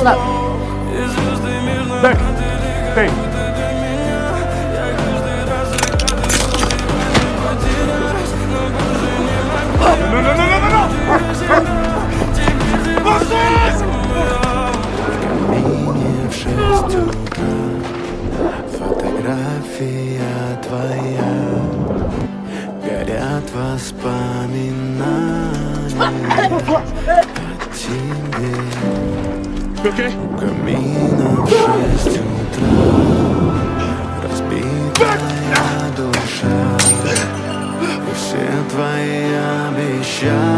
Стоп. Так, стей. Камине в 6 утра, фотография твоя, горят воспоминания о тебе. У камина в 6 утра, разбитая душа, и все твои обещания